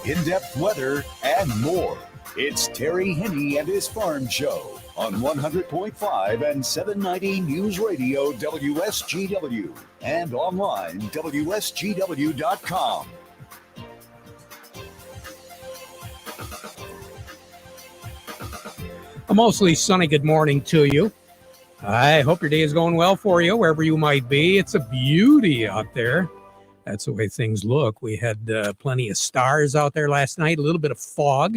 in-depth weather, and more. It's Terry Henne and his Farm Show on 100.5 and 790 News Radio WSGW and online WSGW.com. A mostly sunny good morning to you. I hope your day is going well for you, wherever you might be. It's a beauty out there. That's the way things look. We had plenty of stars out there last night, a little bit of fog,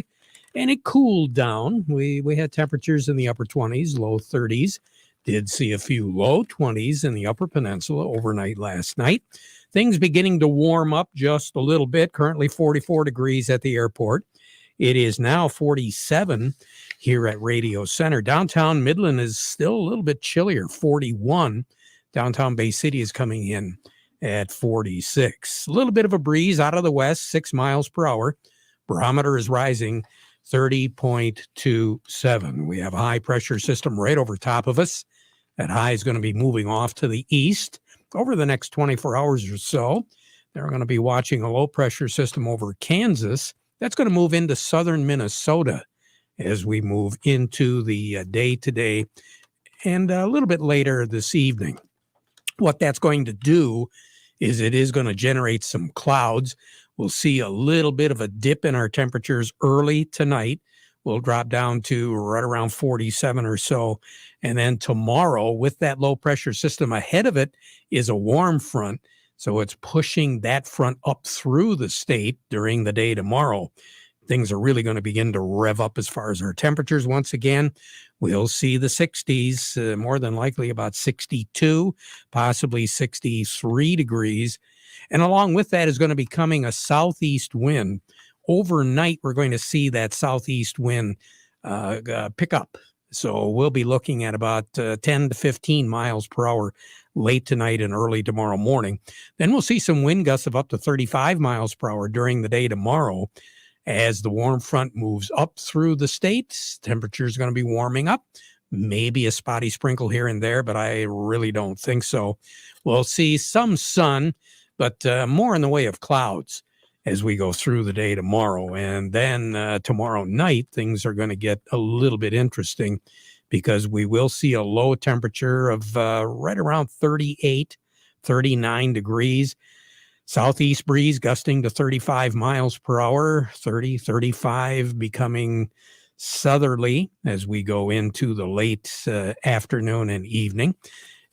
and it cooled down. We had temperatures in the upper 20s, low 30s. Did see a few low 20s in the Upper Peninsula overnight last night. Things beginning to warm up just a little bit. Currently 44 degrees at the airport. It is now 47 here at Radio Center. Downtown Midland is still a little bit chillier, 41. Downtown Bay City is coming in at 46. A little bit of a breeze out of the west, 6 miles per hour. Barometer is rising 30.27. We have a high pressure system right over top of us. That high is going to be moving off to the east over the next 24 hours or so. They're going to be watching a low pressure system over Kansas. That's going to move into southern Minnesota as we move into the day today and a little bit later this evening. What that's going to do is it is going to generate some clouds. We'll see a little bit of a dip in our temperatures early tonight. We'll drop down to right around 47 or so. And then tomorrow, with that low pressure system ahead of it, is a warm front. So it's pushing that front up through the state during the day tomorrow. Things are really going to begin to rev up as far as our temperatures. Once again, we'll see the 60s, more than likely about 62, possibly 63 degrees. And along with that is going to be coming a southeast wind. Overnight, we're going to see that southeast wind pick up. So we'll be looking at about 10 to 15 miles per hour late tonight and early tomorrow morning. Then we'll see some wind gusts of up to 35 miles per hour during the day tomorrow as the warm front moves up through the state. Temperatures are going to be warming up. Maybe a spotty sprinkle here and there, but I really don't think so. We'll see some sun, but more in the way of clouds as we go through the day tomorrow. And then tomorrow night, things are going to get a little bit interesting because we will see a low temperature of right around 38, 39 degrees. Southeast breeze gusting to 35 miles per hour, 30, 35 becoming southerly as we go into the late afternoon and evening.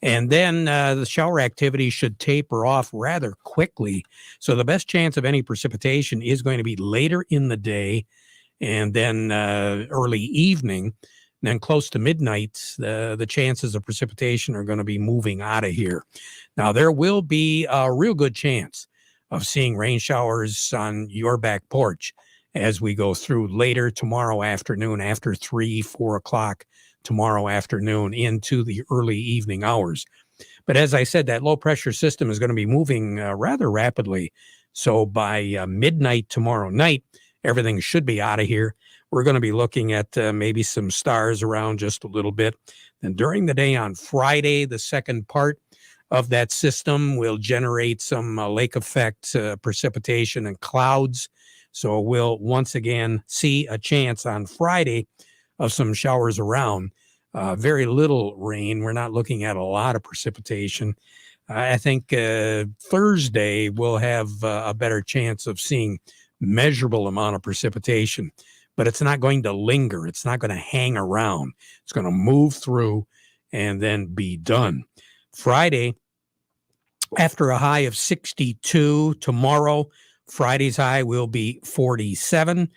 And then the shower activity should taper off rather quickly. So the best chance of any precipitation is going to be later in the day and then early evening. And then close to midnight, the chances of precipitation are going to be moving out of here. Now, there will be a real good chance of seeing rain showers on your back porch as we go through later tomorrow afternoon, after 3, 4 o'clock tomorrow afternoon into the early evening hours. But as I said, that low pressure system is going to be moving rather rapidly. So by midnight tomorrow night, everything should be out of here. We're going to be looking at maybe some stars around just a little bit. Then during the day on Friday, the second part of that system will generate some lake effect precipitation and clouds. So we'll once again see a chance on Friday of some showers around. Very little rain. We're not looking at a lot of precipitation. I think Thursday we'll have a better chance of seeing measurable amount of precipitation, but it's not going to linger. It's not going to hang around. It's going to move through and then be done. Friday, after a high of 62 tomorrow, Friday's high will be 47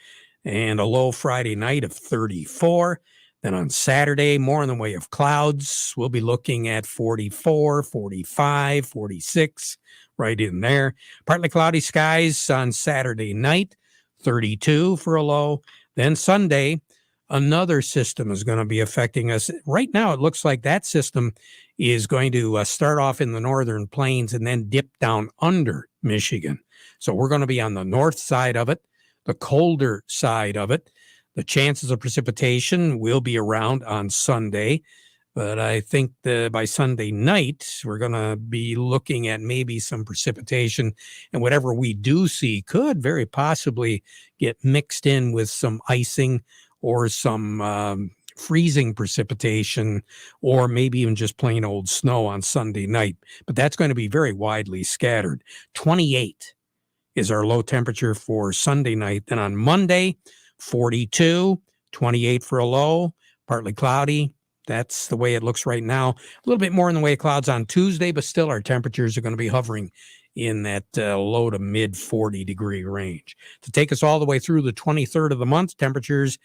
and a low Friday night of 34. Then on Saturday, more in the way of clouds. We'll be looking at 44, 45, 46, right in there. Partly cloudy skies on Saturday night, 32 for a low. Then Sunday, another system is going to be affecting us. Right now, it looks like that system is going to start off in the northern plains and then dip down under Michigan. So we're going to be on the north side of it, the colder side of it. The chances of precipitation will be around on Sunday. But I think by Sunday night, we're going to be looking at maybe some precipitation. And whatever we do see could very possibly get mixed in with some icing or some freezing precipitation, or maybe even just plain old snow on Sunday night. But that's going to be very widely scattered. 28 is our low temperature for Sunday night. Then on Monday, 42, 28 for a low, partly cloudy. That's the way it looks right now. A little bit more in the way of clouds on Tuesday, but still our temperatures are going to be hovering in that low to mid 40-degree range. To take us all the way through the 23rd of the month, temperatures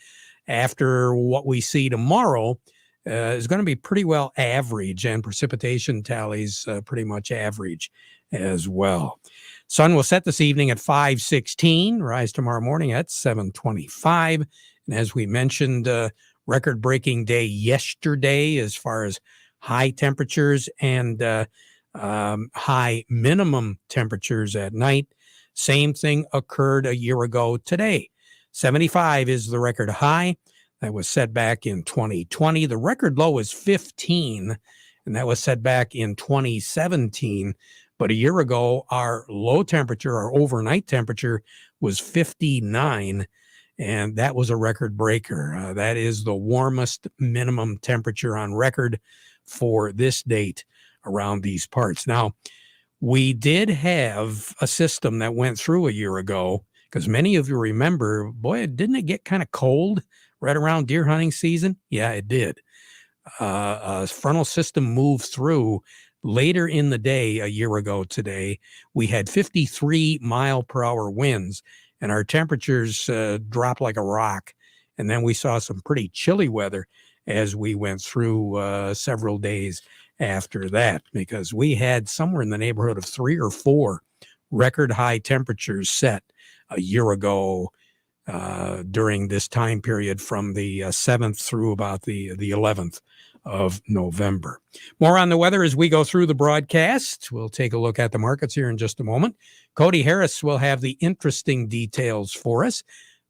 after what we see tomorrow is going to be pretty well average, and precipitation tallies pretty much average as well. Sun will set this evening at 5:16, rise tomorrow morning at 7:25. And as we mentioned, record-breaking day yesterday as far as high temperatures and high minimum temperatures at night. Same thing occurred a year ago today. 75 is the record high. That was set back in 2020. The record low is 15, and that was set back in 2017. But a year ago, our low temperature, our overnight temperature, was 59, and that was a record breaker. That is the warmest minimum temperature on record for this date around these parts. Now, we did have a system that went through a year ago, because many of you remember, boy, didn't it get kind of cold right around deer hunting season? Yeah, it did. A frontal system moved through later in the day a year ago today. We had 53 mile per hour winds, and our temperatures dropped like a rock. And then we saw some pretty chilly weather as we went through several days after that, because we had somewhere in the neighborhood of 3 or 4 record high temperatures set a year ago during this time period from the 7th through about the 11th of November. More on the weather as we go through the broadcast. We'll take a look at the markets here in just a moment. Cody Harris will have the interesting details for us.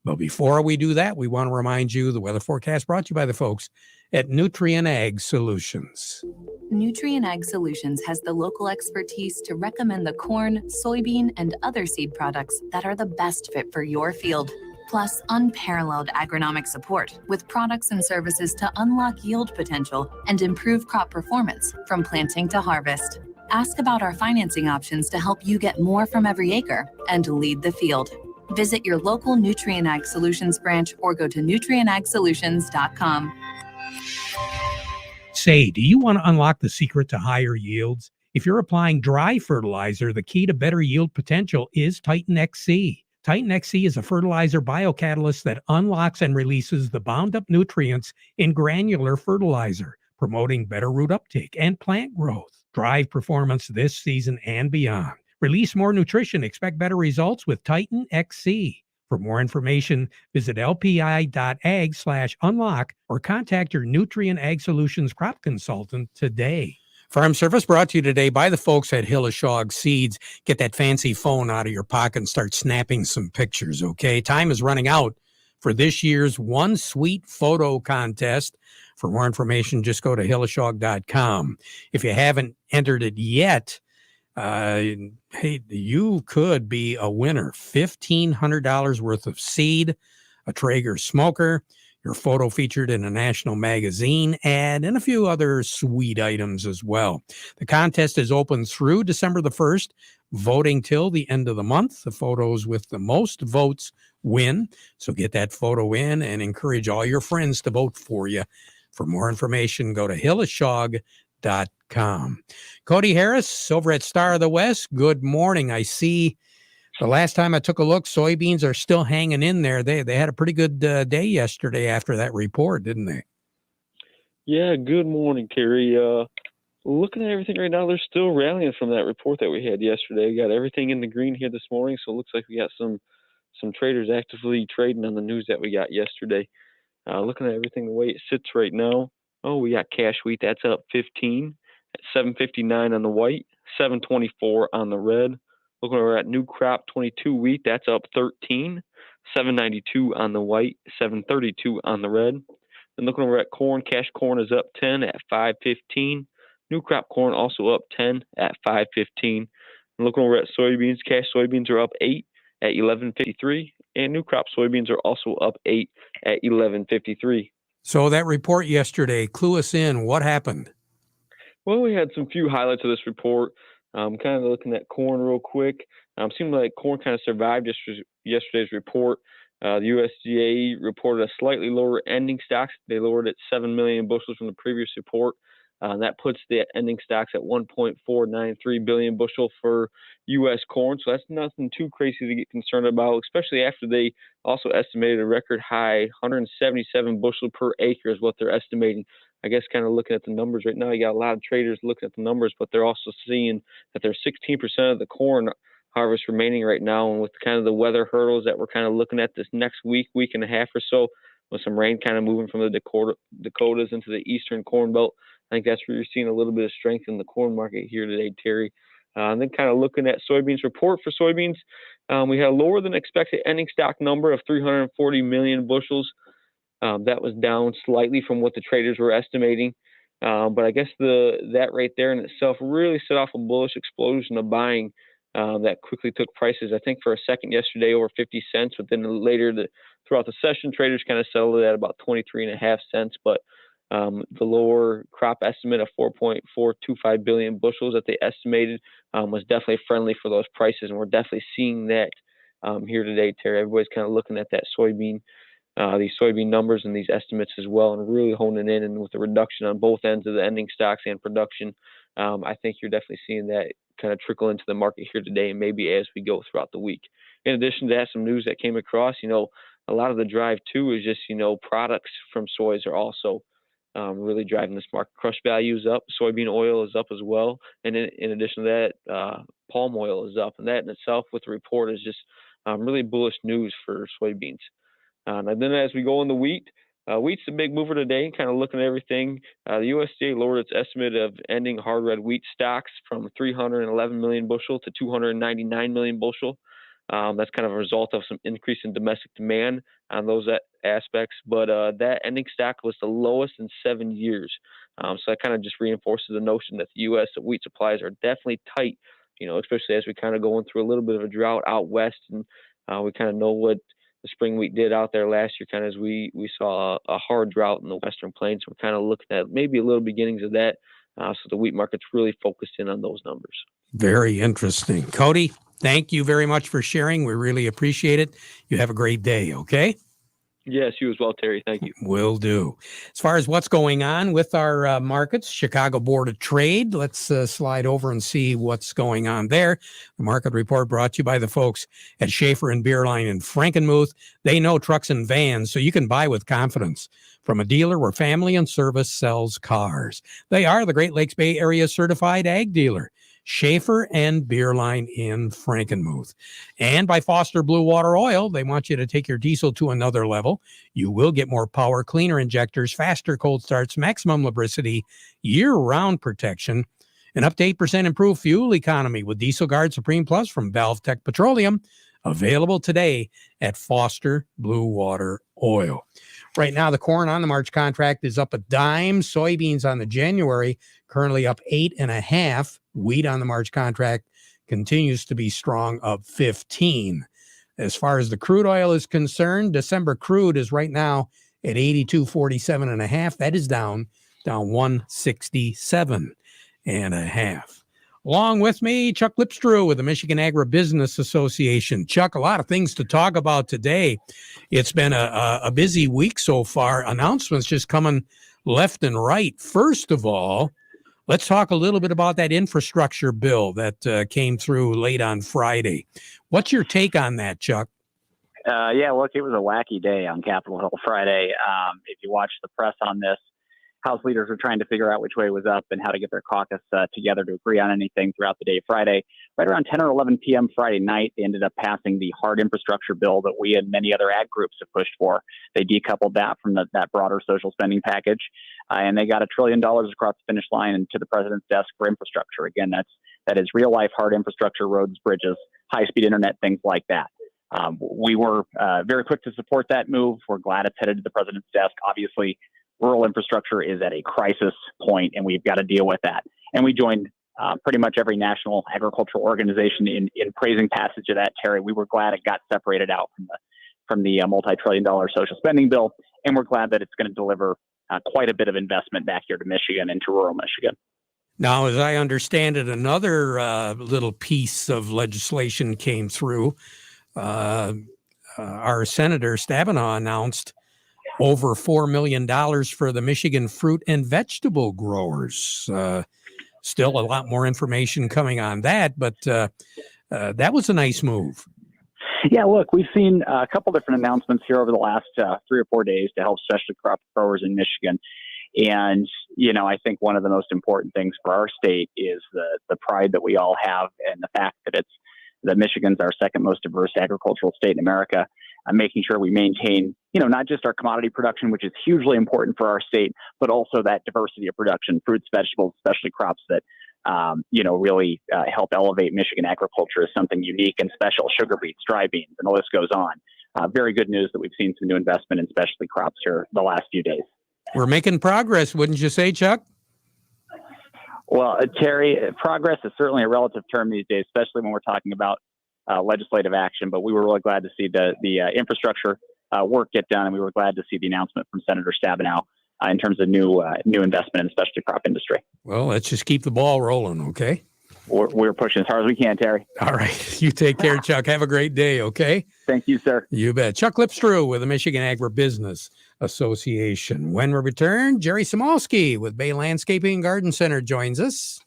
But before we do that, we want to remind you the weather forecast brought to you by the folks at Nutrien Ag Solutions. Nutrien Ag Solutions has the local expertise to recommend the corn, soybean, and other seed products that are the best fit for your field. Plus, unparalleled agronomic support with products and services to unlock yield potential and improve crop performance from planting to harvest. Ask about our financing options to help you get more from every acre and lead the field. Visit your local Nutrien Ag Solutions branch or go to nutrienagsolutions.com. Say, do you want to unlock the secret to higher yields? If you're applying dry fertilizer, the key to better yield potential is Titan XC. Titan XC is a fertilizer biocatalyst that unlocks and releases the bound-up nutrients in granular fertilizer, promoting better root uptake and plant growth. Drive performance this season and beyond. Release more nutrition. Expect better results with Titan XC. For more information, visit lpi.ag/unlock or contact your Nutrien Ag Solutions crop consultant today. Farm Service brought to you today by the folks at Hilleshog Seeds. Get that fancy phone out of your pocket and start snapping some pictures, okay? Time is running out for this year's One Sweet Photo Contest. For more information, just go to hilleshog.com. If you haven't entered it yet, hey, you could be a winner. $1,500 worth of seed, a Traeger smoker, your photo featured in a national magazine ad, and a few other sweet items as well. The contest is open through December the 1st, voting till the end of the month. The photos with the most votes win. So get that photo in and encourage all your friends to vote for you. For more information, go to hilleshog.com. Cody Harris over at Star of the West. Good morning. I see the last time I took a look, soybeans are still hanging in there. They had a pretty good day yesterday after that report, didn't they? Yeah, good morning, Terry. Looking at everything right now, they're still rallying from that report that we had yesterday. We got everything in the green here this morning, so it looks like we got some traders actively trading on the news that we got yesterday. Looking at everything the way it sits right now, we got cash wheat, that's up 15 at $7.59 on the white, $7.24 on the red. Looking over at new crop 22 wheat, that's up 13, $7.92 on the white, $7.32 on the red. And looking over at corn, cash corn is up 10 at 5.15. New crop corn also up 10 at 5.15. And looking over at soybeans, cash soybeans are up 8 at 11.53. And new crop soybeans are also up 8 at 11.53. So that report yesterday, clue us in. What happened? Well, we had some few highlights of this report. Kind of looking at corn real quick. Seemed like corn kind of survived yesterday's report. The USDA reported a slightly lower ending stocks. They lowered it 7 million bushels from the previous report. That puts the ending stocks at 1.493 billion bushel for U.S. corn. So that's nothing too crazy to get concerned about, especially after they also estimated a record high 177 bushel per acre is what they're estimating. I guess kind of looking at the numbers right now, you got a lot of traders looking at the numbers, but they're also seeing that there's 16% of the corn harvest remaining right now. And with kind of the weather hurdles that we're kind of looking at this next week and a half or so, with some rain kind of moving from the Dakotas into the eastern corn belt, I think that's where you're seeing a little bit of strength in the corn market here today, Terry. And then kind of looking at soybeans report for soybeans, we had a lower than expected ending stock number of 340 million bushels. That was down slightly from what the traders were estimating. But I guess that right there in itself really set off a bullish explosion of buying that quickly took prices, I think, for a second yesterday over 50 cents. But then later throughout the session, traders kind of settled it at about 23.5 cents. But the lower crop estimate of 4.425 billion bushels that they estimated was definitely friendly for those prices. And we're definitely seeing that here today, Terry. Everybody's kind of looking at that these soybean numbers and these estimates as well, and really honing in. And with the reduction on both ends of the ending stocks and production, I think you're definitely seeing that kind of trickle into the market here today, and maybe as we go throughout the week. In addition to that, some news that came across, a lot of the drive too is just, products from soys are also really driving this market. Crush value is up, soybean oil is up as well, and in addition to that, palm oil is up, and that in itself with the report is just really bullish news for soybeans. And then as we go in the wheat, wheat's the big mover today, kind of looking at everything. The USDA lowered its estimate of ending hard red wheat stocks from 311 million bushel to 299 million bushel. That's kind of a result of some increase in domestic demand on those aspects. But that ending stock was the lowest in 7 years. So that kind of just reinforces the notion that the U.S. wheat supplies are definitely tight, especially as we kind of going through a little bit of a drought out west. And we kind of know what the spring wheat did out there last year, kind of as we saw a hard drought in the Western Plains. We're kind of looking at maybe a little beginnings of that. So the wheat market's really focused in on those numbers. Very interesting. Cody, thank you very much for sharing. We really appreciate it. You have a great day, okay? Yes, you as well, Terry. Thank you. Will do. As far as what's going on with our markets, Chicago Board of Trade, let's slide over and see what's going on there. The market report brought to you by the folks at Schaefer and Beerline in Frankenmuth. They know trucks and vans, so you can buy with confidence from a dealer where family and service sells cars. They are the Great Lakes Bay Area certified ag dealer. Schaefer and Beerline in Frankenmuth. And by Foster Blue Water Oil, they want you to take your diesel to another level. You will get more power, cleaner injectors, faster cold starts, maximum lubricity, year-round protection, and up to 8% improved fuel economy with Diesel Guard Supreme Plus from Valve Tech Petroleum. Available today at Foster Blue Water Oil. Right now, the corn on the March contract is up a dime. Soybeans on the January currently up 8.5. Wheat on the March contract continues to be strong, up 15. As far as the crude oil is concerned, December crude is right now at 82.47.5. That is down 167.5. Along with me, Chuck Lipstrew with the Michigan Agribusiness Association. Chuck, a lot of things to talk about today. It's been a busy week so far. Announcements just coming left and right. First of all, let's talk a little bit about that infrastructure bill that came through late on Friday. What's your take on that, Chuck? Yeah, look, it was a wacky day on Capitol Hill Friday. If you watch the press on this, House leaders were trying to figure out which way was up and how to get their caucus together to agree on anything throughout the day Friday. Right around 10 or 11 p.m. Friday night, they ended up passing the hard infrastructure bill that we and many other ag groups have pushed for. They decoupled that from that broader social spending package, and they got $1 trillion across the finish line and to the president's desk for infrastructure. Again, that is real-life hard infrastructure, roads, bridges, high-speed internet, things like that. We were very quick to support that move. We're glad it's headed to the president's desk. Obviously, rural infrastructure is at a crisis point, and we've got to deal with that. And we joined pretty much every national agricultural organization in praising passage of that, Terry. We were glad it got separated out from the multi-trillion-dollar social spending bill, and we're glad that it's going to deliver quite a bit of investment back here to Michigan and to rural Michigan. Now, as I understand it, another little piece of legislation came through. Our Senator Stabenow announced over $4 million for the Michigan fruit and vegetable growers. Still a lot more information coming on that, but that was a nice move. Yeah, look, we've seen a couple different announcements here over the last 3 or 4 days to help specialty crop growers in Michigan. And, I think one of the most important things for our state is the pride that we all have and the fact that Michigan's our second most diverse agricultural state in America, making sure we maintain, not just our commodity production, which is hugely important for our state, but also that diversity of production, fruits, vegetables, especially crops that, really help elevate Michigan agriculture as something unique and special, sugar beets, dry beans, and the list goes on. Very good news that we've seen some new investment in specialty crops here the last few days. We're making progress, wouldn't you say, Chuck? Well, Terry, progress is certainly a relative term these days, especially when we're talking about legislative action. But we were really glad to see the infrastructure work get done, and we were glad to see the announcement from Senator Stabenow in terms of new investment in the specialty crop industry. Well, let's just keep the ball rolling, okay? We're pushing as hard as we can, Terry. All right. You take care, Chuck. Have a great day, okay? Thank you, sir. You bet. Chuck Lipstrew with the Michigan Agribusiness Association. When we return, Jerry Samolsky with Bay Landscaping and Garden Center joins us.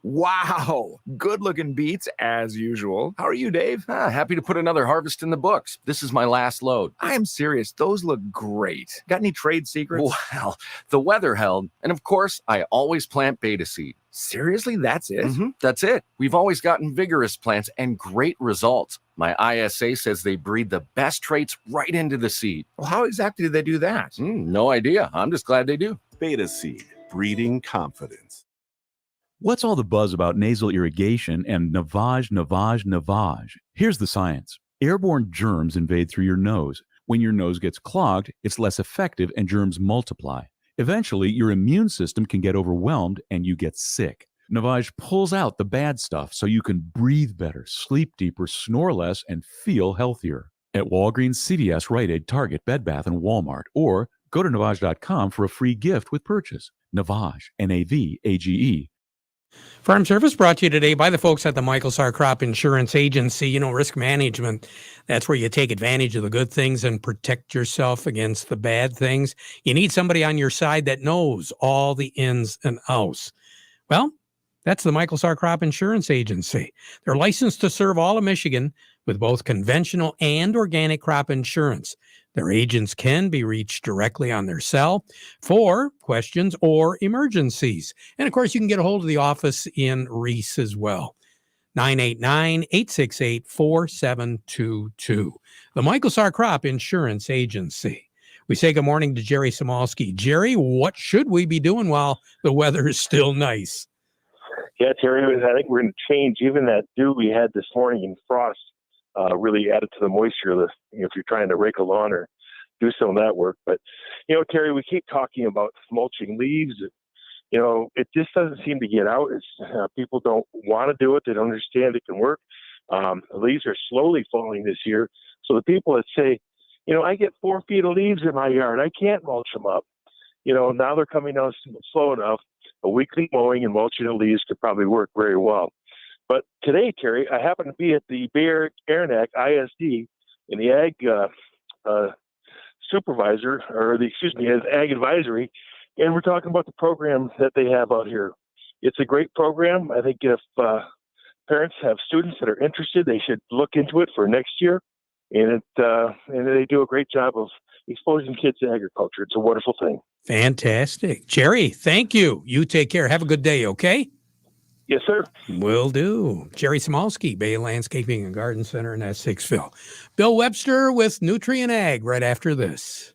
Wow, good-looking beets as usual. How are you, Dave? Happy to put another harvest in the books. This is my last load. I am serious. Those look great. Got any trade secrets? Well, the weather held. And of course, I always plant beta seed. Seriously, that's it? That's it. We've always gotten vigorous plants and great results. My ISA says they breed the best traits right into the seed. Well, how exactly do they do that? No idea. I'm just glad they do. Beta seed, breeding confidence. What's all the buzz about nasal irrigation and navage? Here's the science. Airborne germs invade through your nose. When your nose gets clogged, it's less effective and germs multiply. Eventually, your immune system can get overwhelmed and you get sick. Navage pulls out the bad stuff so you can breathe better, sleep deeper, snore less, and feel healthier. At Walgreens, CVS, Rite Aid, Target, Bed Bath, and Walmart, or go to Navage.com for a free gift with purchase. Navage, Navage. Farm Service brought to you today by the folks at the Michael Sarr Crop Insurance Agency. Risk management, that's where you take advantage of the good things and protect yourself against the bad things. You need somebody on your side that knows all the ins and outs. Well, that's the Michael Sarr Crop Insurance Agency. They're licensed to serve all of Michigan with both conventional and organic crop insurance. Their agents can be reached directly on their cell for questions or emergencies. And of course, you can get a hold of the office in Reese as well. 989-868-4722. The Michael Sarr Crop Insurance Agency. We say good morning to Jerry Samolsky. Jerry, what should we be doing while the weather is still nice? Yeah, Terry, I think we're going to change. Even that dew we had this morning in frost really added to the moisture list, if you're trying to rake a lawn or do some of that work. But, Terry, we keep talking about mulching leaves. It just doesn't seem to get out. People don't want to do it. They don't understand it can work. The leaves are slowly falling this year. So the people that say, I get 4 feet of leaves in my yard, I can't mulch them up. Now they're coming down slow enough. A weekly mowing and mulching of leaves could probably work very well. But today, Terry, I happen to be at the Bay Aranac ISD in the Ag supervisor, Ag advisory, and we're talking about the program that they have out here. It's a great program. I think if parents have students that are interested, they should look into it for next year. And they do a great job of exposing kids to agriculture. It's a wonderful thing. Fantastic. Jerry, thank you. You take care. Have a good day, okay? Yes, sir. Will do. Jerry Samolsky, Bay Landscaping and Garden Center in Essexville. Bill Webster with Nutrient Ag right after this.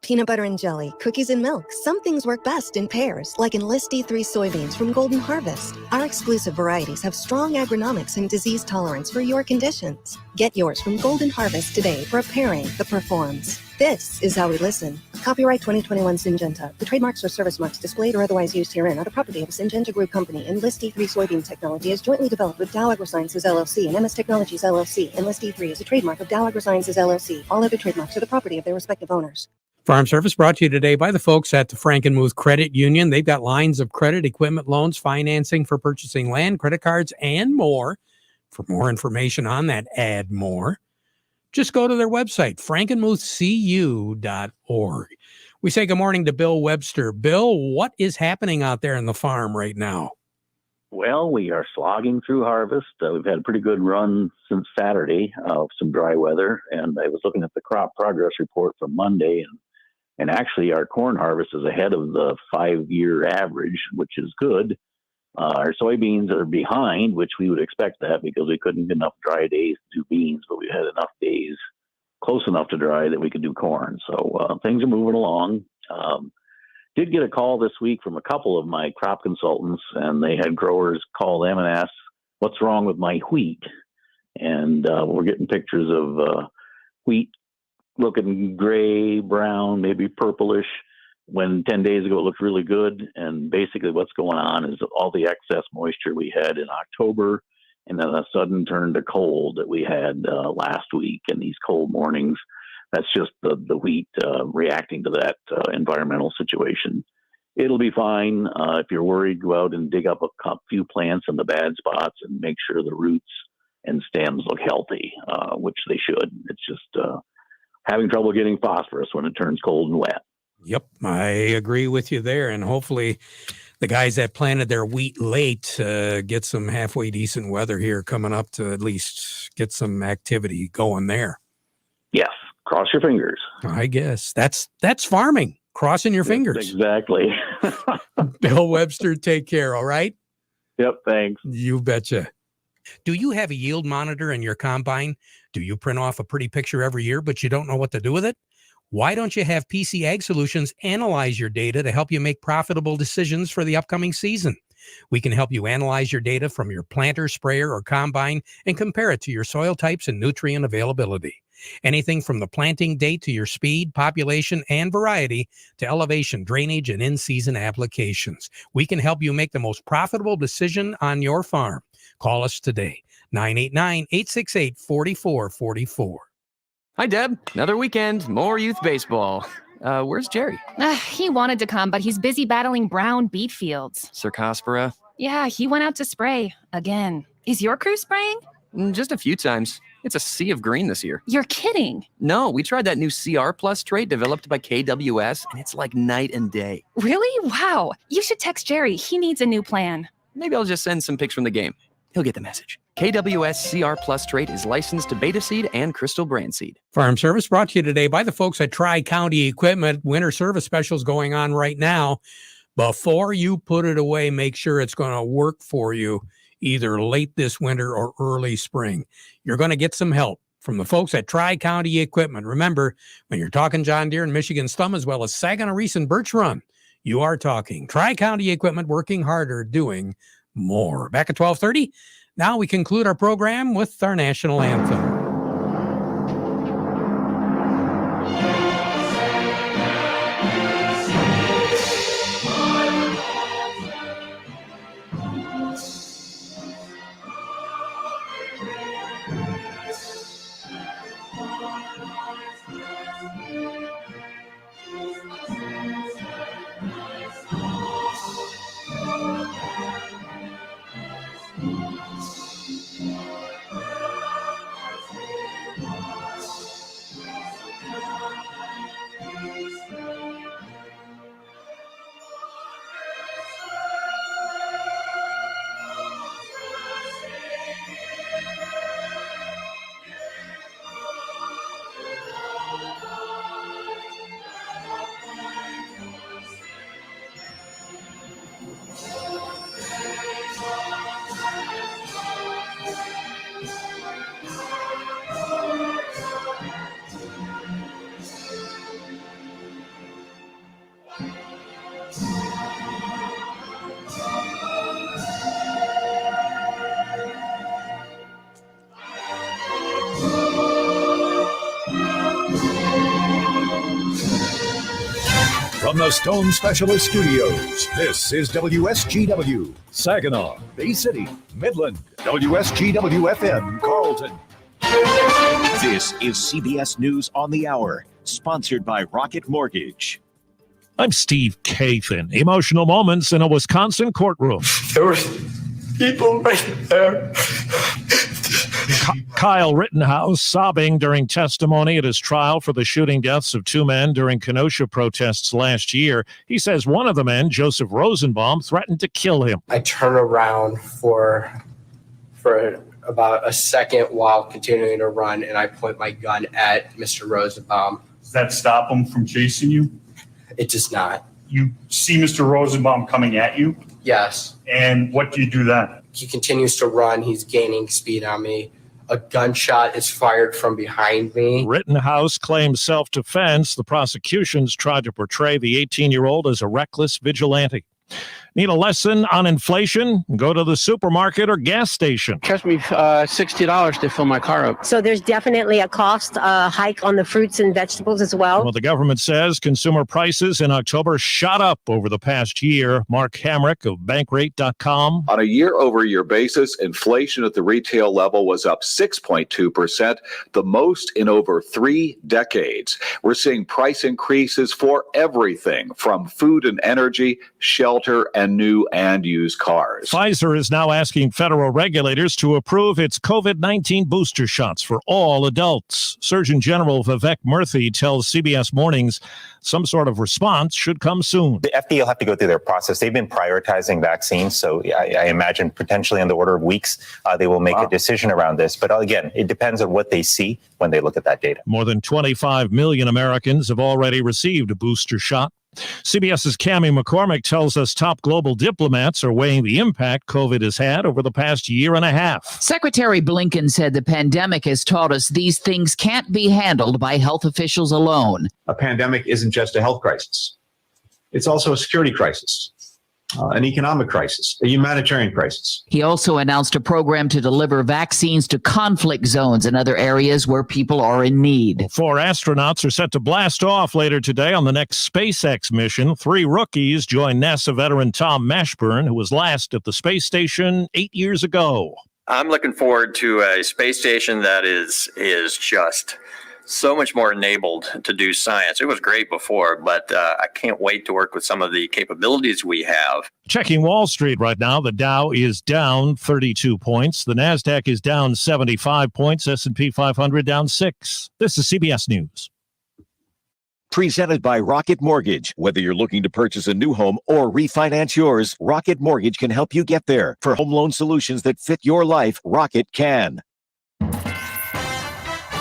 Peanut butter and jelly, cookies and milk. Some things work best in pairs, like Enlist D3 soybeans from Golden Harvest. Our exclusive varieties have strong agronomics and disease tolerance for your conditions. Get yours from Golden Harvest today for a pairing that performs. This is how we listen. Copyright 2021 Syngenta. The trademarks or service marks displayed or otherwise used herein are the property of a Syngenta Group company. Enlist D3 soybean technology is jointly developed with Dow AgroSciences LLC and MS Technologies LLC. Enlist D3 is a trademark of Dow AgroSciences LLC. All other trademarks are the property of their respective owners. Farm Service brought to you today by the folks at the Frankenmuth Credit Union. They've got lines of credit, equipment loans, financing for purchasing land, credit cards, and more. For more information on that, add more, just go to their website, frankenmuthcu.org. We say good morning to Bill Webster. Bill, what is happening out there in the farm right now? Well, we are slogging through harvest. We've had a pretty good run since Saturday of some dry weather. And I was looking at the crop progress report from Monday, and actually our corn harvest is ahead of the 5-year average, which is good. Our soybeans are behind, which we would expect that because we couldn't get enough dry days to do beans, but we had enough days close enough to dry that we could do corn. So things are moving along. Did get a call this week from a couple of my crop consultants, and they had growers call them and ask, what's wrong with my wheat? And we're getting pictures of wheat looking gray, brown, maybe purplish, when 10 days ago it looked really good. And basically what's going on is all the excess moisture we had in October and then a sudden turn to cold that we had last week. And these cold mornings, that's just the wheat reacting to that environmental situation. It'll be fine. If you're worried, go out and dig up a few plants in the bad spots and make sure the roots and stems look healthy, which they should. It's just having trouble getting phosphorus when it turns cold and wet. Yep, I agree with you there. And hopefully the guys that planted their wheat late get some halfway decent weather here coming up to at least get some activity going there. Yes, cross your fingers. I guess that's farming, crossing your fingers. Exactly. Bill Webster, take care, all right? Yep, thanks. You betcha. Do you have a yield monitor in your combine? Do you print off a pretty picture every year, but you don't know what to do with it? Why don't you have PC Ag Solutions analyze your data to help you make profitable decisions for the upcoming season? We can help you analyze your data from your planter, sprayer, or combine and compare it to your soil types and nutrient availability. Anything from the planting date to your speed, population, and variety to elevation, drainage, and in-season applications. We can help you make the most profitable decision on your farm. Call us today, 989-868-4444. Hi, Deb. Another weekend, more youth baseball. Where's Jerry? He wanted to come, but he's busy battling brown beet fields. Cercospora? Yeah, he went out to spray again. Is your crew spraying? Just a few times. It's a sea of green this year. You're kidding. No, we tried that new CR Plus trait developed by KWS, and it's like night and day. Really? Wow. You should text Jerry. He needs a new plan. Maybe I'll just send some pics from the game. He'll get the message. KWS CR Plus trait is licensed to Beta Seed and Crystal Brand Seed. Farm Service brought to you today by the folks at Tri-County Equipment. Winter service specials going on right now. Before you put it away, make sure it's going to work for you either late this winter or early spring. You're going to get some help from the folks at Tri-County Equipment. Remember, when you're talking John Deere and Michigan's Thumb as well as Saginaw Reese and Birch Run, you are talking Tri-County Equipment, working harder, doing more. Back at 12:30. Now we conclude our program with our national anthem. From the Stone Specialist Studios, this is WSGW, Saginaw, Bay City, Midland, WSGW-FM, Carlton. This is CBS News on the Hour, sponsored by Rocket Mortgage. I'm Steve Kathan. Emotional moments in a Wisconsin courtroom. There were people right there. Kyle Rittenhouse sobbing during testimony at his trial for the shooting deaths of two men during Kenosha protests last year. He says one of the men, Joseph Rosenbaum, threatened to kill him. I turn around for about a second while continuing to run, and I point my gun at Mr. Rosenbaum. Does that stop him from chasing you? It does not. You see Mr. Rosenbaum coming at you? Yes. And what do you do then? He continues to run. He's gaining speed on me. A gunshot is fired from behind me. Rittenhouse claims self-defense. The prosecutions tried to portray the 18-year-old as a reckless vigilante. Need a lesson on inflation? Go to the supermarket or gas station. Cost me $60 to fill my car up. So there's definitely a cost hike on the fruits and vegetables as well. Well, the government says consumer prices in October shot up over the past year. Mark Hamrick of Bankrate.com. On a year-over-year basis, inflation at the retail level was up 6.2%, the most in over 3 decades. We're seeing price increases for everything from food and energy, shelter, and new and used cars. Pfizer is now asking federal regulators to approve its COVID-19 booster shots for all adults. Surgeon General Vivek Murthy tells CBS Mornings some sort of response should come soon. The FDA will have to go through their process. They've been prioritizing vaccines, so I imagine potentially in the order of weeks, they will make a decision around this. But again, it depends on what they see when they look at that data. More than 25 million Americans have already received a booster shot. CBS's Cammie McCormick tells us top global diplomats are weighing the impact COVID has had over the past year and a half. Secretary Blinken said the pandemic has taught us these things can't be handled by health officials alone. A pandemic isn't just a health crisis. It's also a security crisis, an economic crisis, a humanitarian crisis. He also announced a program to deliver vaccines to conflict zones and other areas where people are in need. 4 astronauts are set to blast off later today on the next SpaceX mission. 3 rookies join NASA veteran Tom Mashburn, who was last at the space station 8 years ago. I'm looking forward to a space station that is just so much more enabled to do science. It was great before, but I can't wait to work with some of the capabilities we have. Checking Wall Street right now, the Dow is down 32 points. The NASDAQ is down 75 points. S&P 500 down 6. This is CBS News. Presented by Rocket Mortgage. Whether you're looking to purchase a new home or refinance yours, Rocket Mortgage can help you get there. For home loan solutions that fit your life, Rocket can.